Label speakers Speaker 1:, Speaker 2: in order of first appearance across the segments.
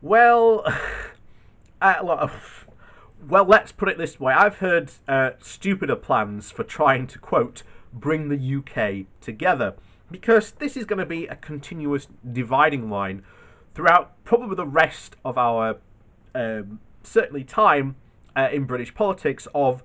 Speaker 1: Well, uh, well, let's put it this way. I've heard stupider plans for trying to, quote, bring the UK together. Because this is going to be a continuous dividing line throughout probably the rest of our certainly time in British politics of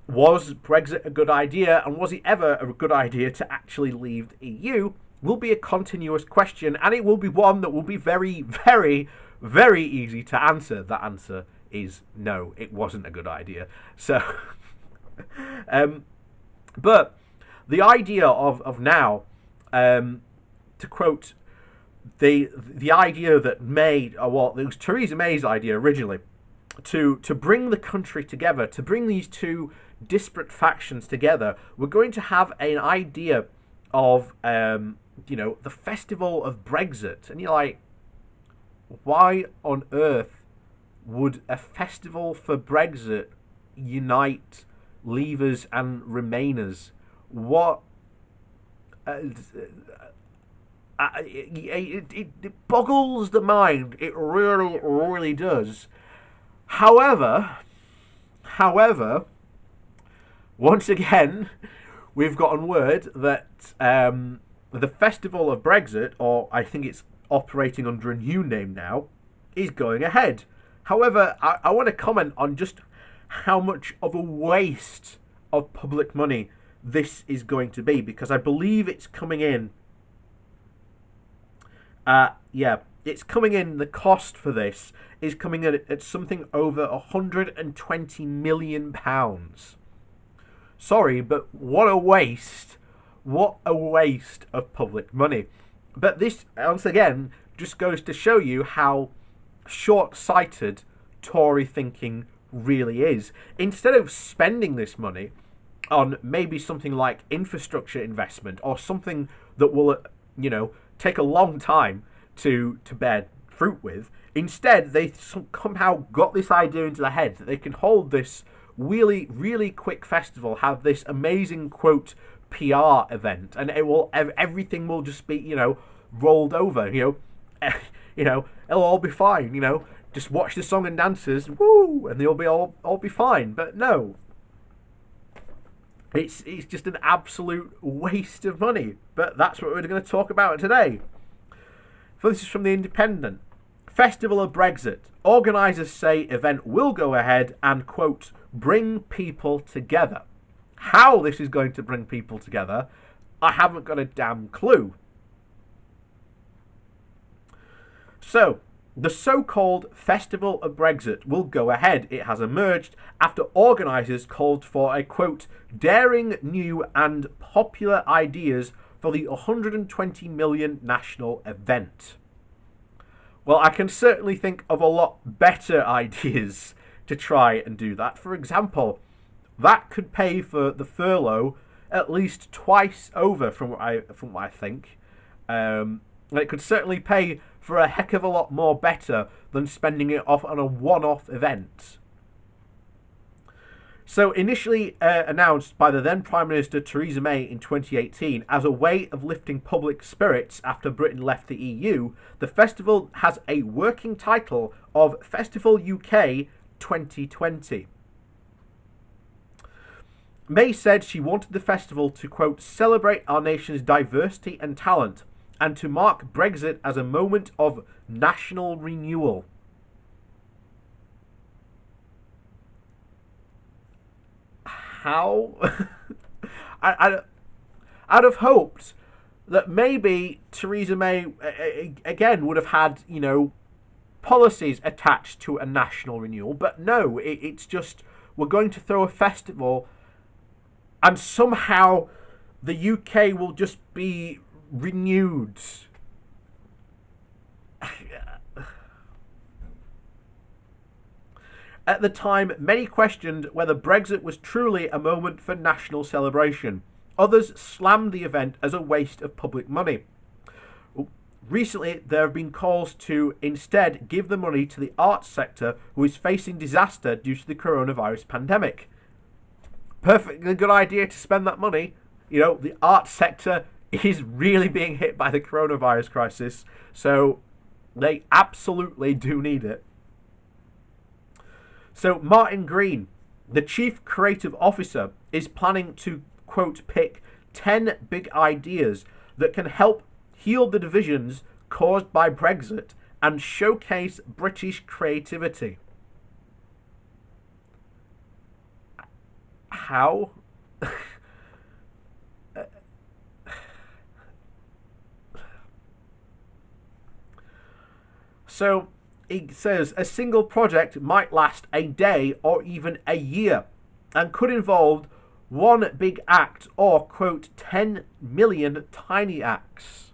Speaker 1: was Brexit a good idea and was it ever a good idea to actually leave the EU will be a continuous question, and it will be one that will be very, very, very easy to answer. That answer is no, it wasn't a good idea. So, um, but the idea of now, to quote the idea that May, or what it was Theresa May's idea originally, to bring the country together, to bring these two disparate factions together, we're going to have an idea of the festival of Brexit, and you're like, why on earth would a festival for Brexit unite Leavers and Remainers? What? It boggles the mind. It really, really does. However, once again, we've gotten word that the Festival of Brexit, or I think it's operating under a new name now, is going ahead. However, I want to comment on just how much of a waste of public money this is going to be, because I believe it's coming in. It's coming in. The cost for this is coming in at something over £120 million. Sorry, but what a waste! What a waste of public money. But this, once again, just goes to show you how short-sighted Tory thinking really is. Instead of spending this money on maybe something like infrastructure investment or something that will, take a long time to bear fruit with, instead they somehow got this idea into their head that they can hold this really, really quick festival, have this amazing, quote, PR event, and everything will just be, rolled over, it'll all be fine, just watch the song and dances, woo, and they'll be all be fine. But no, it's just an absolute waste of money. But that's what we're going to talk about today. So this is from The Independent. Festival of Brexit. Organisers say event will go ahead and, quote, bring people together. How this is going to bring people together, I haven't got a damn clue. So, the so-called Festival of Brexit will go ahead. It has emerged after organisers called for a, quote, daring new and popular ideas for the 120 million national event. Well, I can certainly think of a lot better ideas to try and do that. For example, that could pay for the furlough at least twice over from what I think. It could certainly pay for a heck of a lot more better than spending it off on a one-off event. So initially announced by the then Prime Minister Theresa May in 2018 as a way of lifting public spirits after Britain left the EU, the festival has a working title of Festival UK 2020. May said she wanted the festival to, quote, celebrate our nation's diversity and talent and to mark Brexit as a moment of national renewal. How? I'd have hoped that maybe Theresa May, again, would have had, policies attached to a national renewal. But no, it's just, we're going to throw a festival and somehow the UK will just be renewed. At the time, many questioned whether Brexit was truly a moment for national celebration. Others slammed the event as a waste of public money. Recently, there have been calls to instead give the money to the arts sector, who is facing disaster due to the coronavirus pandemic. Perfectly good idea to spend that money. The arts sector is really being hit by the coronavirus crisis. So, They absolutely do need it. So Martin Green, the chief creative officer, is planning to, quote, pick 10 big ideas that can help heal the divisions caused by Brexit and showcase British creativity. How? So it says a single project might last a day or even a year and could involve one big act or, quote, 10 million tiny acts.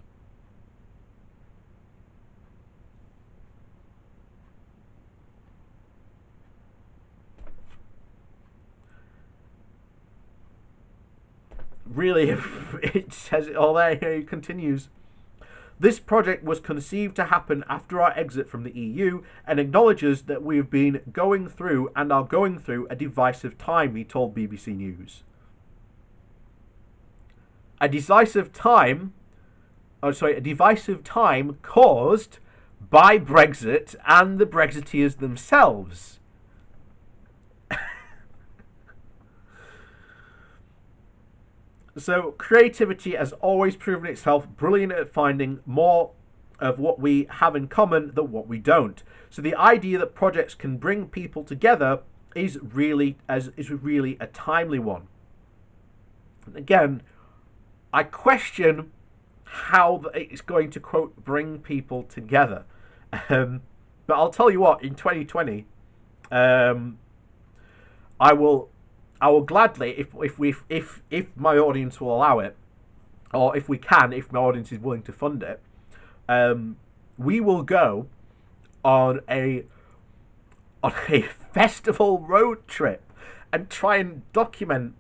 Speaker 1: Really, it says it all there. Here it continues. This project was conceived to happen after our exit from the EU and acknowledges that we have been going through and are going through a divisive time, he told BBC News. A divisive time caused by Brexit and the Brexiteers themselves. So creativity has always proven itself brilliant at finding more of what we have in common than what we don't. So the idea that projects can bring people together is really a timely one. And again, I question how it's going to, quote, bring people together. But I'll tell you what, in 2020, I will gladly, if my audience will allow it, or if my audience is willing to fund it, we will go on a festival road trip and try and document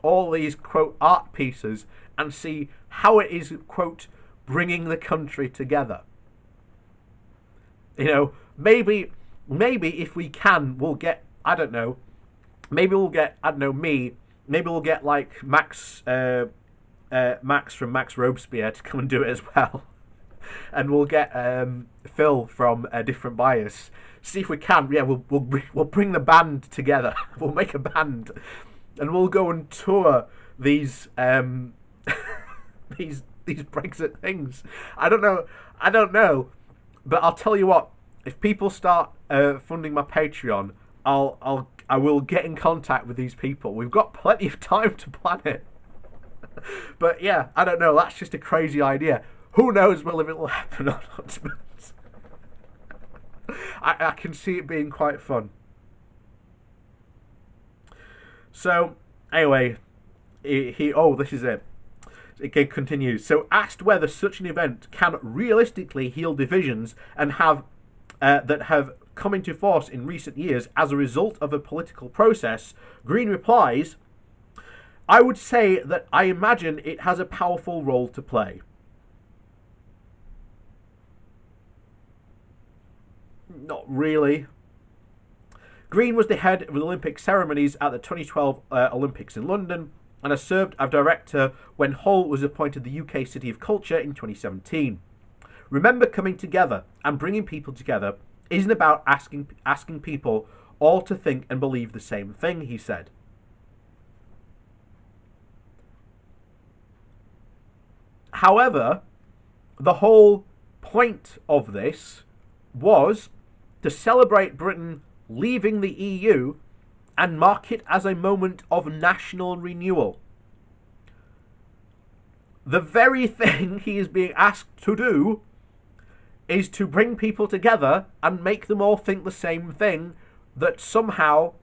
Speaker 1: all these, quote, art pieces and see how it is, quote, bringing the country together. You know, maybe if we can, we'll get, I don't know, maybe we'll get, I don't know, maybe we'll get like Max from Max Robespierre to come and do it as well. And we'll get Phil from Different Bias. See if we can. Yeah, we'll bring the band together. We'll make a band, and we'll go and tour these these Brexit things. I don't know, but I'll tell you what. If people start funding my Patreon, I will get in contact with these people. We've got plenty of time to plan it. But yeah, I don't know. That's just a crazy idea. Who knows if it will happen or not? I can see it being quite fun. So anyway, this is it. It continues. So asked whether such an event can realistically heal divisions and that have come into force in recent years as a result of a political process, Green replies, I would say that I imagine it has a powerful role to play. Not really. Green was the head of the Olympic ceremonies at the 2012 Olympics in London and has served as director when Hull was appointed the UK City of Culture in 2017. Remember, coming together and bringing people together isn't about asking people all to think and believe the same thing, he said. However, the whole point of this was to celebrate Britain leaving the EU and mark it as a moment of national renewal. The very thing he is being asked to do is to bring people together and make them all think the same thing, that somehow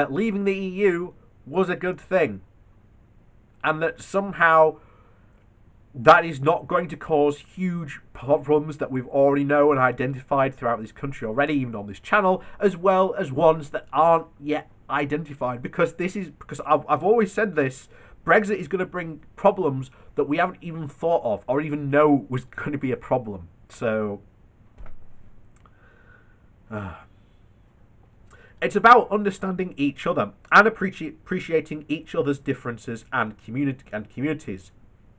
Speaker 1: leaving the EU was a good thing, and that somehow that is not going to cause huge problems that we've already known and identified throughout this country already, even on this channel, as well as ones that aren't yet identified. Because I've always said this, Brexit is going to bring problems that we haven't even thought of or even know was going to be a problem. So it's about understanding each other and appreciating each other's differences and communities.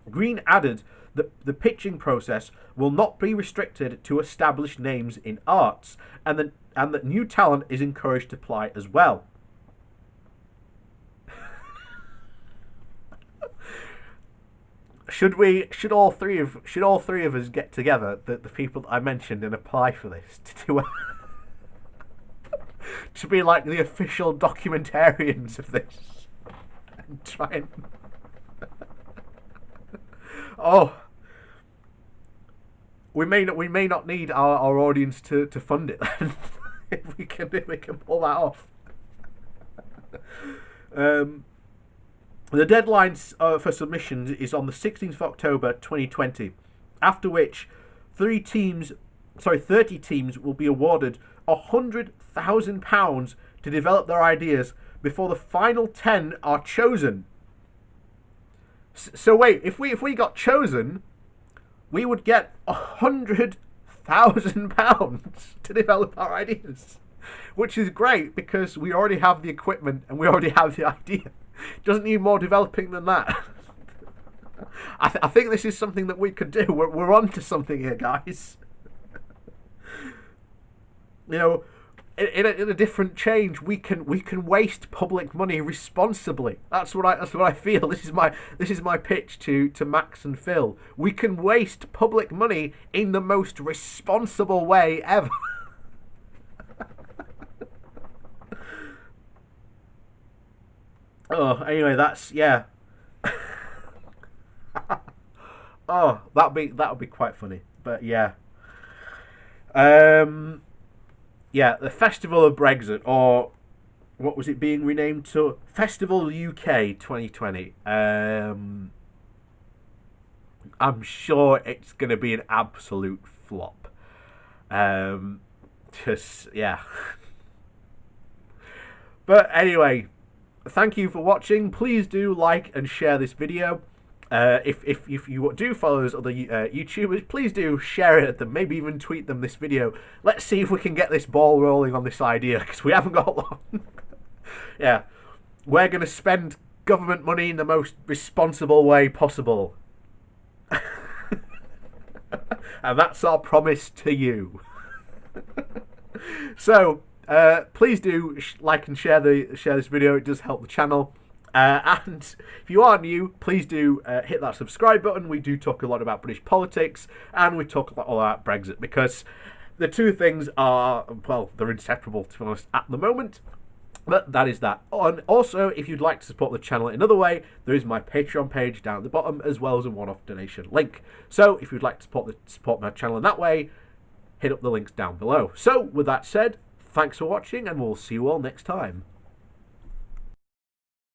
Speaker 1: Green added that the pitching process will not be restricted to established names in arts, and that new talent is encouraged to apply as well. Should all three of us get together, the people that I mentioned, and apply for this to do to be like the official documentarians of this and try and oh, we may not need our audience to fund it then if we can pull that off. The deadline for submissions is on the 16th of October 2020, after which 30 teams will be awarded £100,000 to develop their ideas before the final 10 are chosen. So wait, if we got chosen, we would get £100,000 to develop our ideas, which is great because we already have the equipment and we already have the idea. Doesn't need more developing than that. I think this is something that we could do. We're on to something here, guys. You know, in a different change, we can waste public money responsibly. That's what I feel. This is my pitch to Max and Phil. We can waste public money in the most responsible way ever. Oh, anyway, that's yeah. Oh, that'd be quite funny. But yeah. Yeah, the Festival of Brexit, or what was it being renamed to? Festival UK 2020. I'm sure it's going to be an absolute flop. Just yeah. But anyway, thank you for watching. Please do like and share this video. If you do follow those other YouTubers, please do share it at them. Maybe even tweet them this video. Let's see if we can get this ball rolling on this idea, because we haven't got long. Yeah, we're going to spend government money in the most responsible way possible. And that's our promise to you. So please do like and share this video. It does help the channel. And if you are new, please do hit that subscribe button. We do talk a lot about British politics, and we talk a lot about Brexit, because the two things are, well, they're inseparable, to be honest, at the moment. But that is that. And also, if you'd like to support the channel in another way, there is my Patreon page down at the bottom, as well as a one-off donation link. So if you'd like to support my channel in that way, hit up the links down below. So with that said, thanks for watching, and we'll see you all next time.